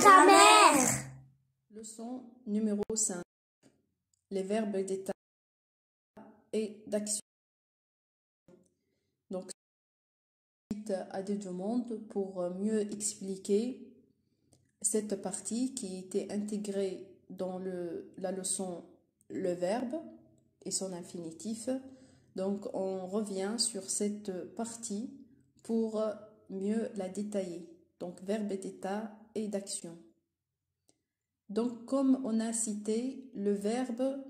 Grammaire. Leçon numéro 5. Les verbes d'état et d'action. Donc, suite à des demandes pour mieux expliquer cette partie qui était intégrée dans la leçon le verbe et son infinitif. Donc, on revient sur cette partie pour mieux la détailler. Donc, verbe d'état et d'action. Donc, comme on a cité, le verbe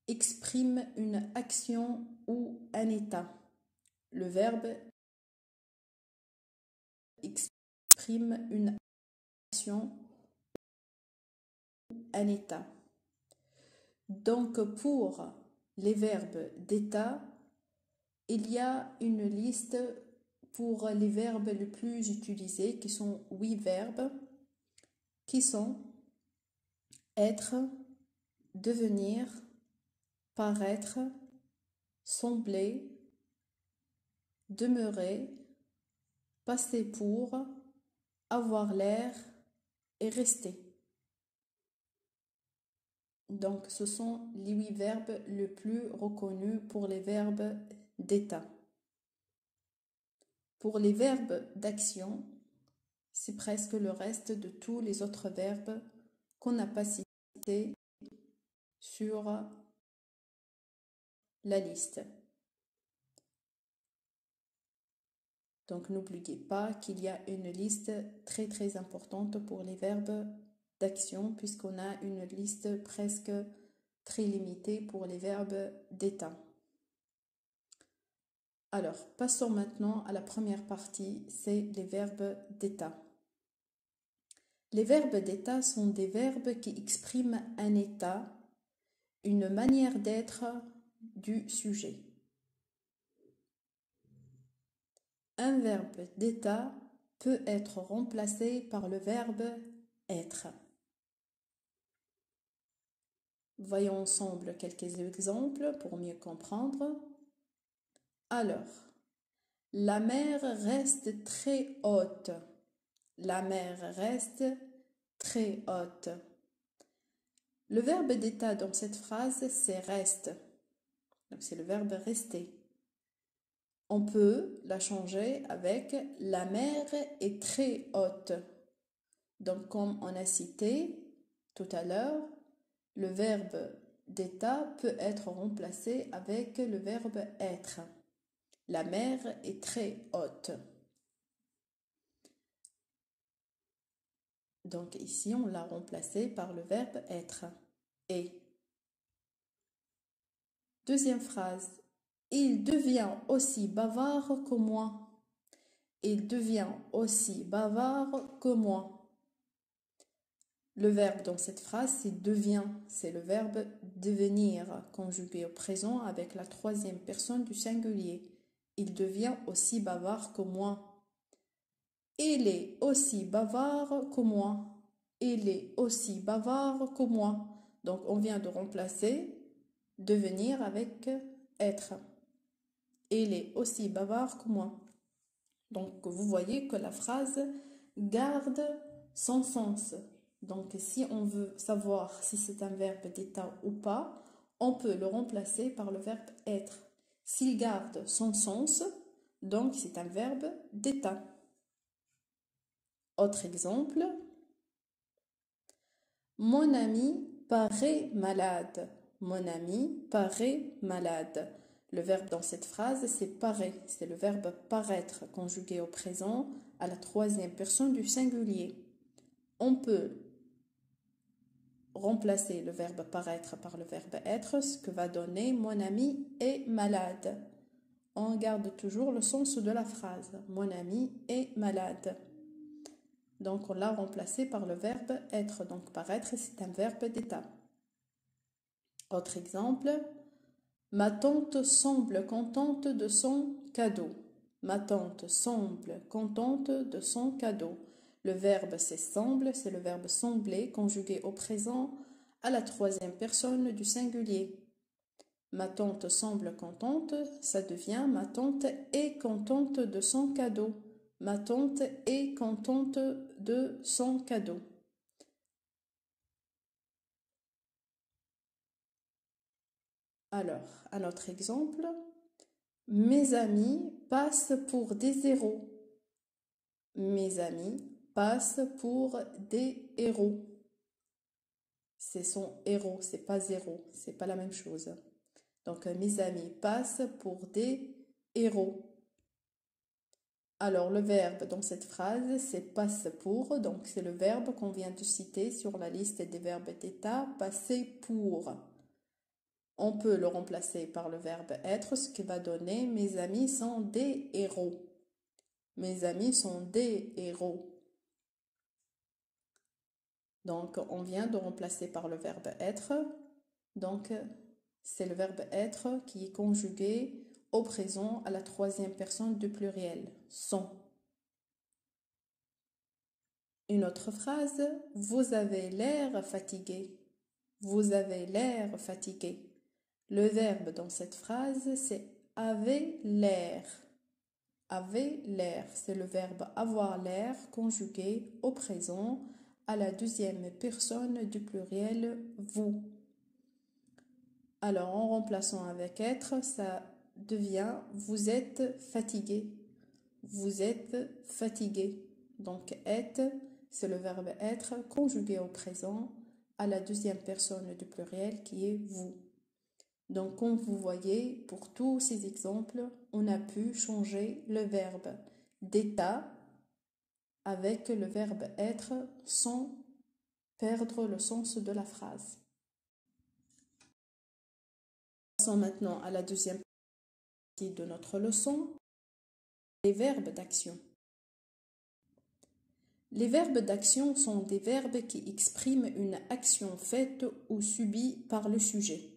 exprime une action ou un état. Le verbe exprime une action ou un état. Donc, pour les verbes d'état, il y a une liste pour les verbes les plus utilisés, qui sont 8 verbes, qui sont être, devenir, paraître, sembler, demeurer, passer pour, avoir l'air et rester. Donc, ce sont les 8 verbes les plus reconnus pour les verbes d'état. Pour les verbes d'action, c'est presque le reste de tous les autres verbes qu'on n'a pas cités sur la liste. Donc, n'oubliez pas qu'il y a une liste très très importante pour les verbes d'action, puisqu'on a une liste presque très limitée pour les verbes d'état. Alors, passons maintenant à la première partie, c'est les verbes d'état. Les verbes d'état sont des verbes qui expriment un état, une manière d'être du sujet. Un verbe d'état peut être remplacé par le verbe être. Voyons ensemble quelques exemples pour mieux comprendre. Alors, la mer reste très haute. La mer reste très haute. Le verbe d'état dans cette phrase, c'est reste. Donc, c'est le verbe rester. On peut la changer avec la mer est très haute. Donc, comme on a cité tout à l'heure, le verbe d'état peut être remplacé avec le verbe être. La mer est très haute. Donc ici, on l'a remplacé par le verbe être. Et. Deuxième phrase. Il devient aussi bavard que moi. Il devient aussi bavard que moi. Le verbe dans cette phrase, c'est devient. C'est le verbe devenir, conjugué au présent avec la troisième personne du singulier. Il devient aussi bavard que moi. Il est aussi bavard que moi. Il est aussi bavard que moi. Donc, on vient de remplacer devenir avec être. Il est aussi bavard que moi. Donc, vous voyez que la phrase garde son sens. Donc, si on veut savoir si c'est un verbe d'état ou pas, on peut le remplacer par le verbe être. S'il garde son sens, donc c'est un verbe d'état. Autre exemple, mon ami paraît malade. Mon ami paraît malade. Le verbe dans cette phrase, c'est paraît. C'est le verbe paraître, conjugué au présent à la troisième personne du singulier. On peut remplacer le verbe paraître par le verbe être, ce que va donner mon ami est malade. On garde toujours le sens de la phrase. Mon ami est malade. Donc, on l'a remplacé par le verbe être. Donc, paraître, c'est un verbe d'état. Autre exemple. Ma tante semble contente de son cadeau. Ma tante semble contente de son cadeau. Le verbe c'est semble, c'est le verbe sembler, conjugué au présent à la troisième personne du singulier. Ma tante semble contente, ça devient ma tante est contente de son cadeau. Ma tante est contente de son cadeau. Alors, un autre exemple. Mes amis passent pour des héros. Mes amis passent pour des héros. C'est son héros, c'est pas zéro, c'est pas la même chose. Donc, mes amis passent pour des héros. Alors, le verbe dans cette phrase, c'est passe pour. Donc, c'est le verbe qu'on vient de citer sur la liste des verbes d'état, passer pour. On peut le remplacer par le verbe être, ce qui va donner mes amis sont des héros. Mes amis sont des héros. Donc, on vient de remplacer par le verbe être. Donc, c'est le verbe être qui est conjugué au présent à la troisième personne du pluriel, sont. Une autre phrase, vous avez l'air fatigué. Vous avez l'air fatigué. Le verbe dans cette phrase, c'est avait l'air. Avait l'air, c'est le verbe avoir l'air conjugué au présent à la deuxième personne du pluriel vous. Alors, en remplaçant avec être, ça devient vous êtes fatigué. Vous êtes fatigué. Donc, être, c'est le verbe être conjugué au présent à la deuxième personne du pluriel qui est vous. Donc, comme vous voyez, pour tous ces exemples, on a pu changer le verbe d'état avec le verbe être sans perdre le sens de la phrase. Passons maintenant à la deuxième partie de notre leçon, les verbes d'action. Les verbes d'action sont des verbes qui expriment une action faite ou subie par le sujet.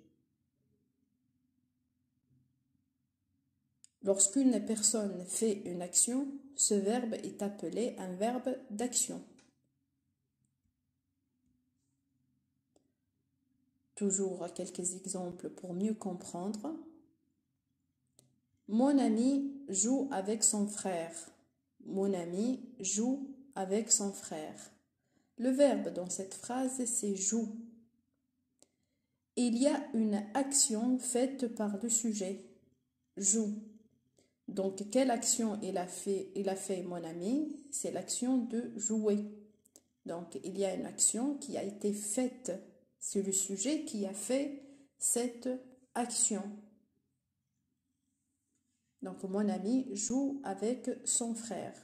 Lorsqu'une personne fait une action, ce verbe est appelé un verbe d'action. Toujours quelques exemples pour mieux comprendre. Mon ami joue avec son frère. Mon ami joue avec son frère. Le verbe dans cette phrase, c'est joue. Il y a une action faite par le sujet, joue. Donc, quelle action il a fait mon ami? C'est l'action de jouer. Donc, il y a une action qui a été faite. C'est le sujet qui a fait cette action. Donc, mon ami joue avec son frère.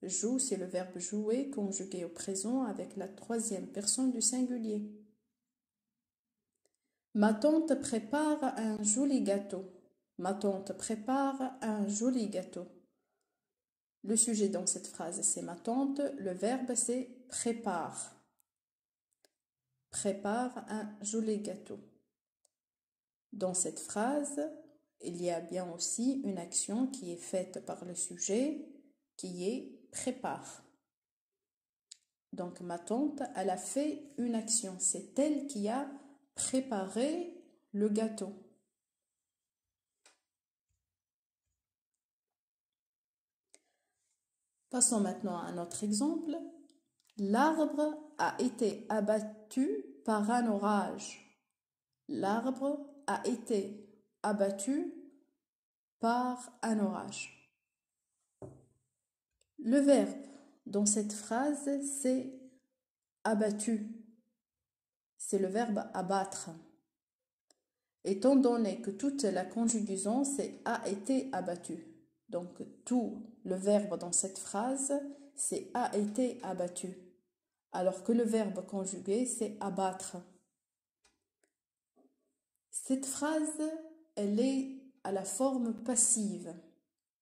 Joue, c'est le verbe jouer conjugué au présent avec la troisième personne du singulier. Ma tante prépare un joli gâteau. Ma tante prépare un joli gâteau. Le sujet dans cette phrase, c'est ma tante. Le verbe, c'est prépare. Prépare un joli gâteau. Dans cette phrase, il y a bien aussi une action qui est faite par le sujet, qui est prépare. Donc, ma tante, elle a fait une action. C'est elle qui a préparé le gâteau. Passons maintenant à un autre exemple. L'arbre a été abattu par un orage. L'arbre a été abattu par un orage. Le verbe dans cette phrase, c'est abattu. C'est le verbe abattre. Étant donné que toute la conjugaison, c'est a été abattu. Donc, tout le verbe dans cette phrase, c'est a été abattu. Alors que le verbe conjugué, c'est abattre. Cette phrase, elle est à la forme passive.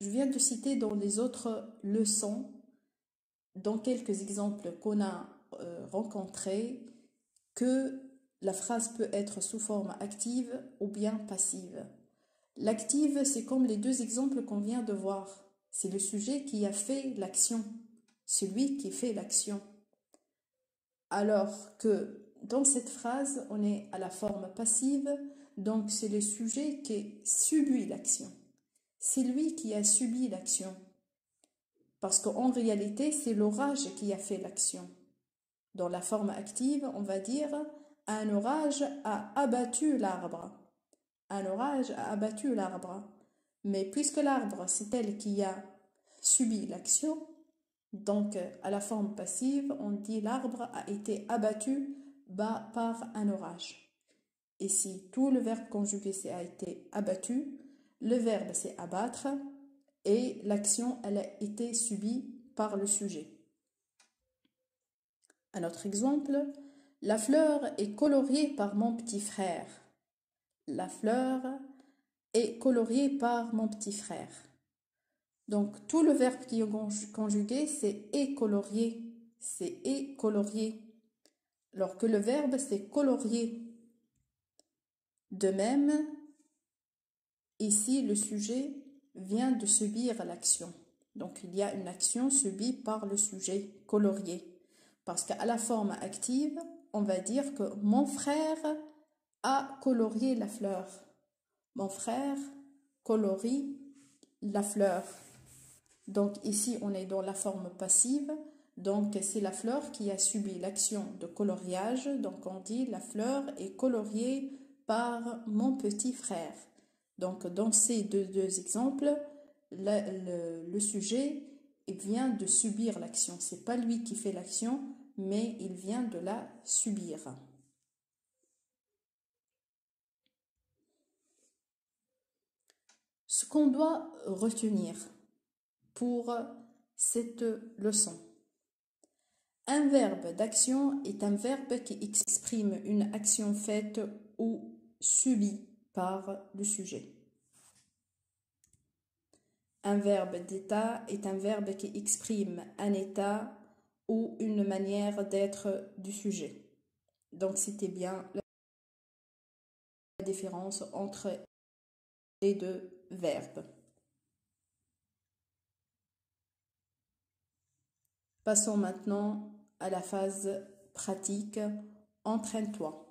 Je viens de citer dans les autres leçons, dans quelques exemples qu'on a rencontrés, que la phrase peut être sous forme active ou bien passive. L'active, c'est comme les deux exemples qu'on vient de voir. C'est le sujet qui a fait l'action, celui qui fait l'action. Alors que dans cette phrase, on est à la forme passive, donc c'est le sujet qui subit l'action. C'est lui qui a subi l'action. Parce qu'en réalité, c'est l'orage qui a fait l'action. Dans la forme active, on va dire un orage a abattu l'arbre. Un orage a abattu l'arbre. Mais puisque l'arbre, c'est elle qui a subi l'action, donc à la forme passive, on dit l'arbre a été abattu par un orage. Ici, tout le verbe conjugué c'est a été abattu, le verbe c'est abattre et l'action elle a été subie par le sujet. Un autre exemple, la fleur est coloriée par mon petit frère. La fleur est coloriée par mon petit frère. Donc, tout le verbe qui est conjugué, c'est est colorié. C'est est colorié. Alors que le verbe, c'est colorier. De même, ici, le sujet vient de subir l'action. Donc, il y a une action subie par le sujet, colorier. Parce qu'à la forme active, on va dire que mon frère a colorié la fleur. Mon frère colorie la fleur. Donc ici, on est dans la forme passive. Donc c'est la fleur qui a subi l'action de coloriage. Donc on dit la fleur est coloriée par mon petit frère. Donc dans ces deux exemples, le sujet vient de subir l'action. C'est pas lui qui fait l'action, mais il vient de la subir. Ce qu'on doit retenir pour cette leçon. Un verbe d'action est un verbe qui exprime une action faite ou subie par le sujet. Un verbe d'état est un verbe qui exprime un état ou une manière d'être du sujet. Donc c'était bien la différence entre les deux verbes. Passons maintenant à la phase pratique. Entraîne-toi.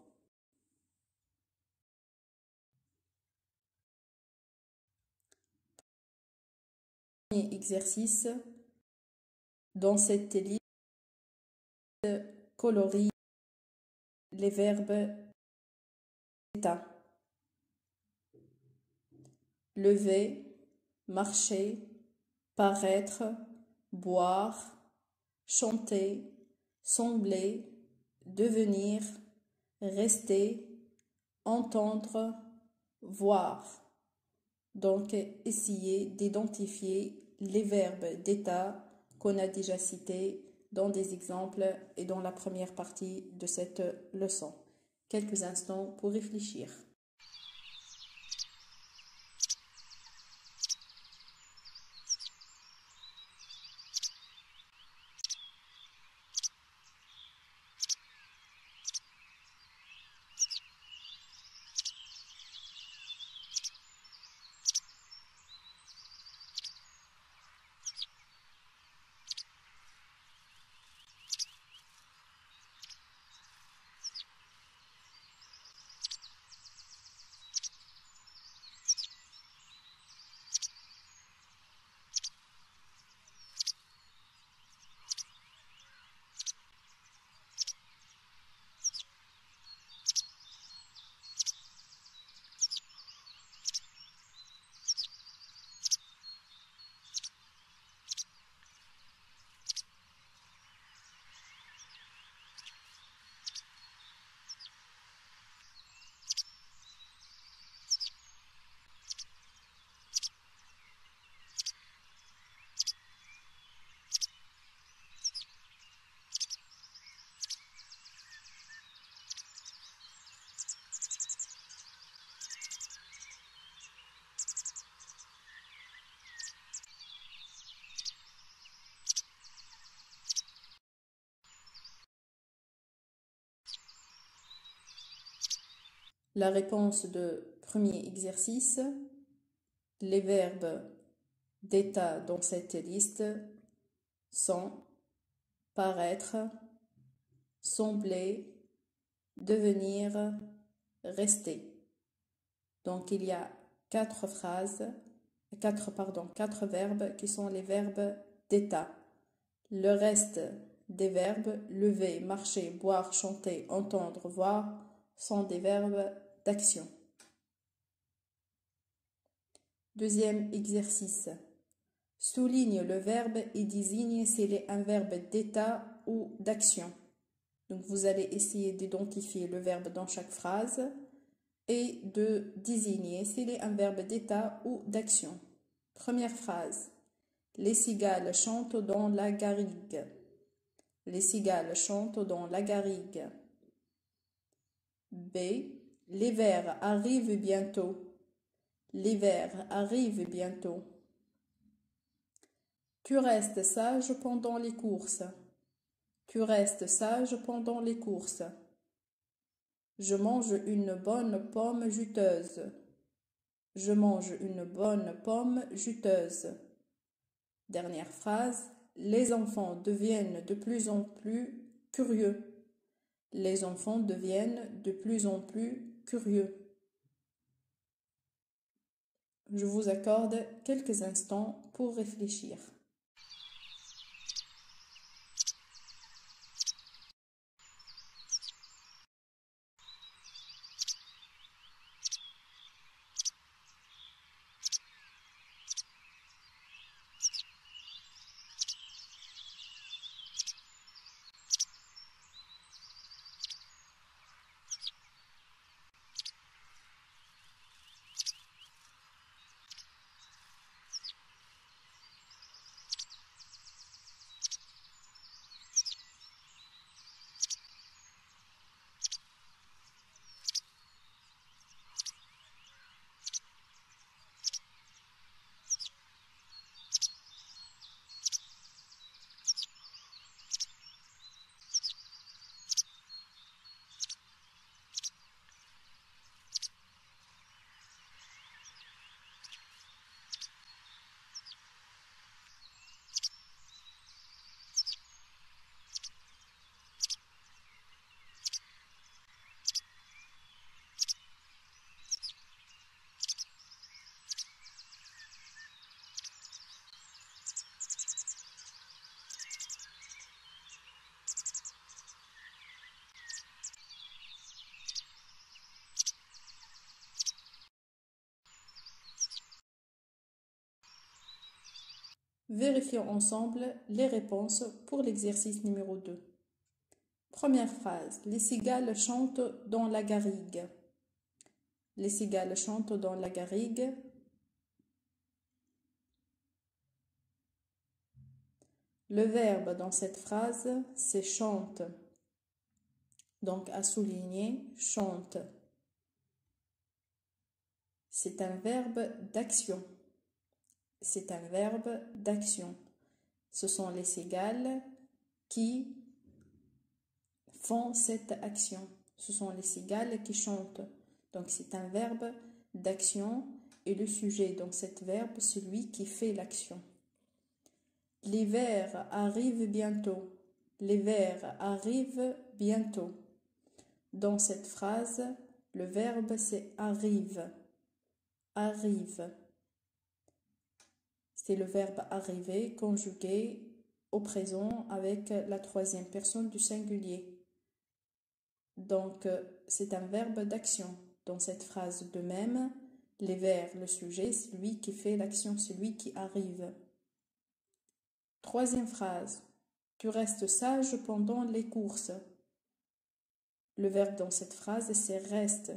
Premier exercice. Dans cette liste, colorie les verbes d'état. Lever, marcher, paraître, boire, chanter, sembler, devenir, rester, entendre, voir. Donc, essayez d'identifier les verbes d'état qu'on a déjà cités dans des exemples et dans la première partie de cette leçon. Quelques instants pour réfléchir. La réponse de premier exercice, les verbes d'état dans cette liste sont paraître, sembler, devenir, rester. Donc il y a quatre verbes qui sont les verbes d'état. Le reste des verbes, lever, marcher, boire, chanter, entendre, voir, sont des verbes d'action. Deuxième exercice. Souligne le verbe et désigne s'il est un verbe d'état ou d'action. Donc vous allez essayer d'identifier le verbe dans chaque phrase et de désigner s'il est un verbe d'état ou d'action. Première phrase. Les cigales chantent dans la garrigue. Les cigales chantent dans la garrigue. B. L'hiver arrive bientôt. L'hiver arrive bientôt. Tu restes sage pendant les courses. Tu restes sage pendant les courses. Je mange une bonne pomme juteuse. Je mange une bonne pomme juteuse. Dernière phrase. Les enfants deviennent de plus en plus curieux. Les enfants deviennent de plus en plus curieux. Je vous accorde quelques instants pour réfléchir. Vérifions ensemble les réponses pour l'exercice numéro 2. Première phrase. Les cigales chantent dans la garrigue. Les cigales chantent dans la garrigue. Le verbe dans cette phrase, c'est chante. Donc à souligner, chante. C'est un verbe d'action. C'est un verbe d'action. Ce sont les cigales qui font cette action. Ce sont les cigales qui chantent. Donc c'est un verbe d'action et le sujet dans cet verbe, celui qui fait l'action. L'hiver arrive bientôt. L'hiver arrive bientôt. Dans cette phrase, le verbe c'est arrive. Arrive. C'est le verbe arriver conjugué au présent avec la troisième personne du singulier. Donc, c'est un verbe d'action. Dans cette phrase de même, l'hiver, le sujet, c'est lui qui fait l'action, c'est lui qui arrive. Troisième phrase. Tu restes sage pendant les courses. Le verbe dans cette phrase, c'est reste.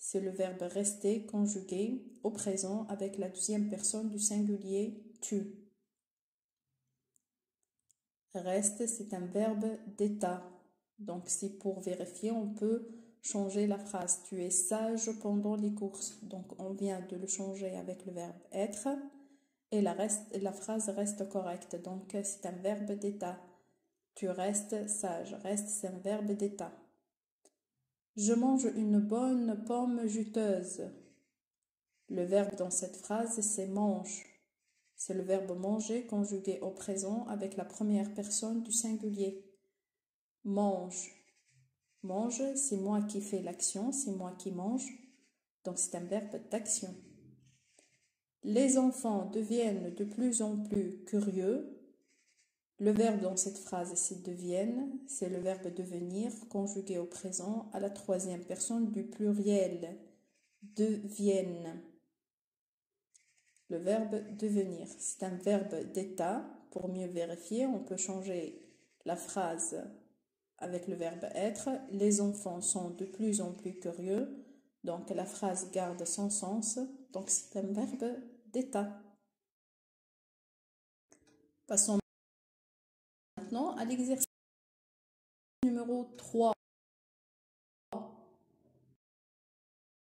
C'est le verbe rester conjugué au présent avec la deuxième personne du singulier tu. Reste, c'est un verbe d'état. Donc, si pour vérifier, on peut changer la phrase. Tu es sage pendant les courses. Donc, on vient de le changer avec le verbe être et la phrase reste correcte. Donc, c'est un verbe d'état. Tu restes sage. Reste, c'est un verbe d'état. Je mange une bonne pomme juteuse. Le verbe dans cette phrase, c'est mange. C'est le verbe manger conjugué au présent avec la première personne du singulier. Mange. Mange, c'est moi qui fais l'action, c'est moi qui mange. Donc c'est un verbe d'action. Les enfants deviennent de plus en plus curieux. Le verbe dans cette phrase, c'est deviennent. C'est le verbe devenir conjugué au présent à la troisième personne du pluriel. Deviennent. le verbe devenir. C'est un verbe d'état. Pour mieux vérifier, on peut changer la phrase avec le verbe être. Les enfants sont de plus en plus curieux. Donc la phrase garde son sens. Donc c'est un verbe d'état. Passons maintenant à l'exercice numéro 3.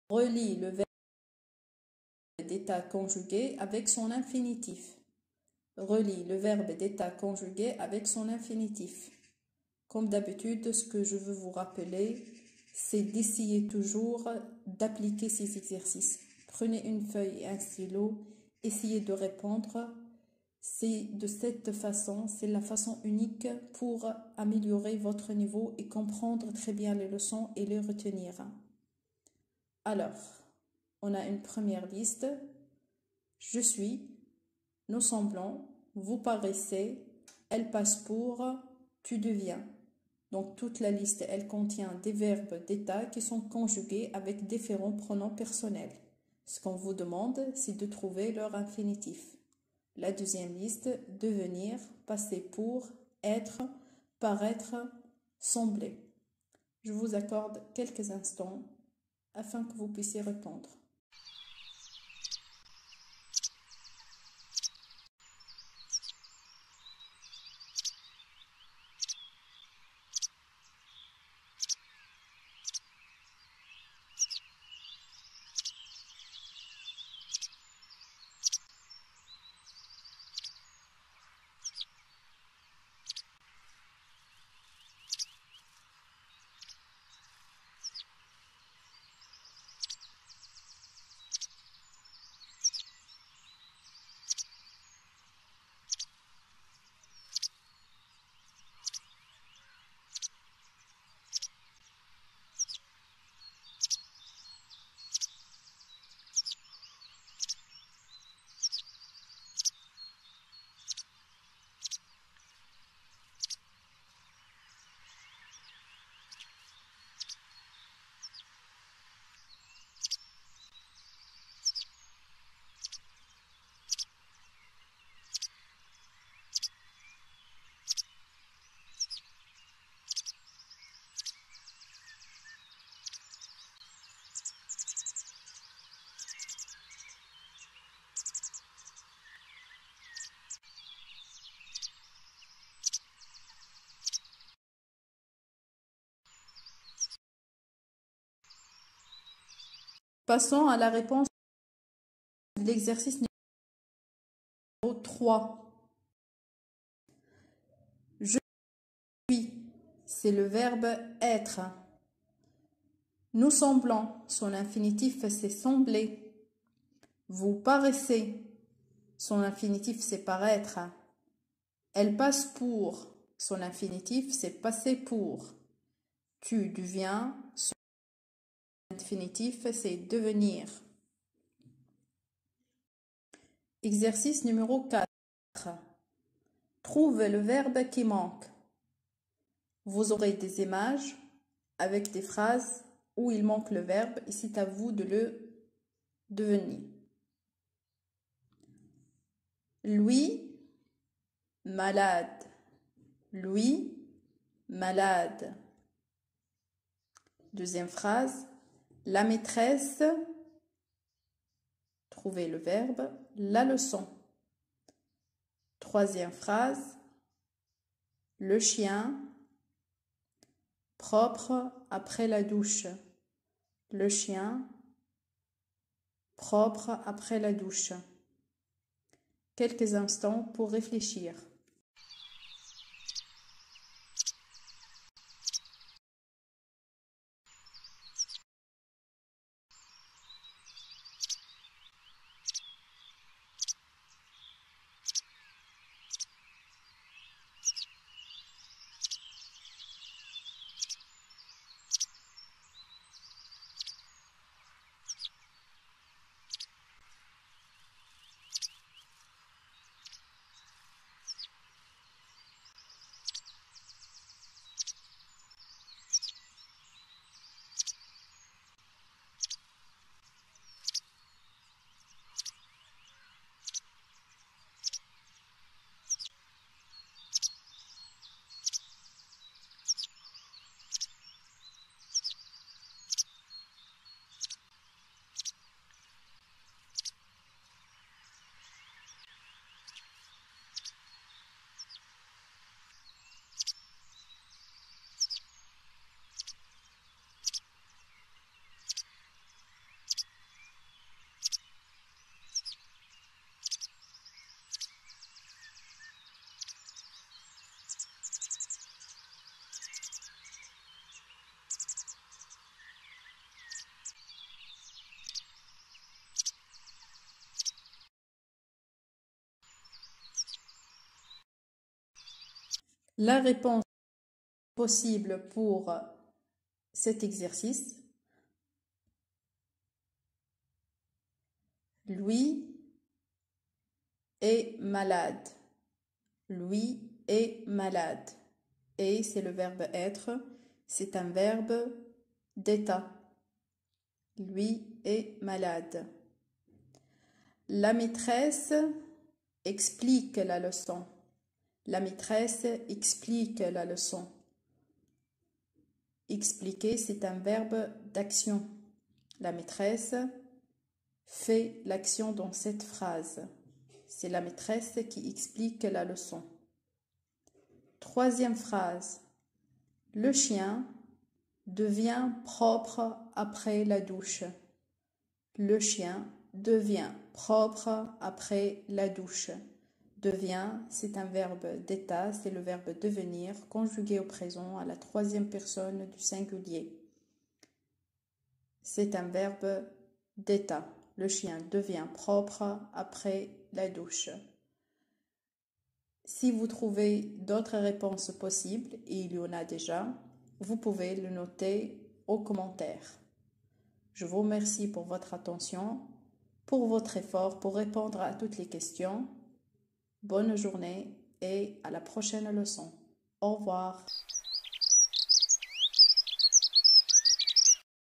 Relie le verbe d'état conjugué avec son infinitif. Relie le verbe d'état conjugué avec son infinitif. Comme d'habitude, ce que je veux vous rappeler, c'est d'essayer toujours d'appliquer ces exercices. Prenez une feuille et un stylo, essayez de répondre. C'est de cette façon, c'est la façon unique pour améliorer votre niveau et comprendre très bien les leçons et les retenir. Alors, on a une première liste. Je suis, nous semblons, vous paraissez, elle passe pour, tu deviens. Donc toute la liste, elle contient des verbes d'état qui sont conjugués avec différents pronoms personnels. Ce qu'on vous demande, c'est de trouver leur infinitif. La deuxième liste, devenir, passer pour, être, paraître, sembler. Je vous accorde quelques instants afin que vous puissiez répondre. Passons à la réponse de l'exercice numéro 3. Je suis, c'est le verbe être. Nous semblons, son infinitif c'est sembler. Vous paraissez, son infinitif c'est paraître. Elle passe pour, son infinitif c'est passer pour. Tu deviens, son infinitif c'est devenir. Exercice numéro 4. Trouve le verbe qui manque. Vous aurez des images avec des phrases où il manque le verbe et c'est à vous de le devenir. Louis, malade. Louis, malade. Deuxième phrase. La maîtresse, trouvez le verbe, la leçon. Troisième phrase. Le chien, propre après la douche. Le chien, propre après la douche. Quelques instants pour réfléchir. La réponse possible pour cet exercice, lui est malade. Lui est malade. Et c'est le verbe être. C'est un verbe d'état. Lui est malade. La maîtresse explique la leçon. La maîtresse explique la leçon. Expliquer, c'est un verbe d'action. La maîtresse fait l'action dans cette phrase. C'est la maîtresse qui explique la leçon. Troisième phrase. Le chien devient propre après la douche. Le chien devient propre après la douche. Devient, c'est un verbe d'état, c'est le verbe devenir, conjugué au présent à la troisième personne du singulier. C'est un verbe d'état. Le chien devient propre après la douche. Si vous trouvez d'autres réponses possibles, et il y en a déjà, vous pouvez le noter aux commentaires. Je vous remercie pour votre attention, pour votre effort, pour répondre à toutes les questions. Bonne journée et à la prochaine leçon. Au revoir.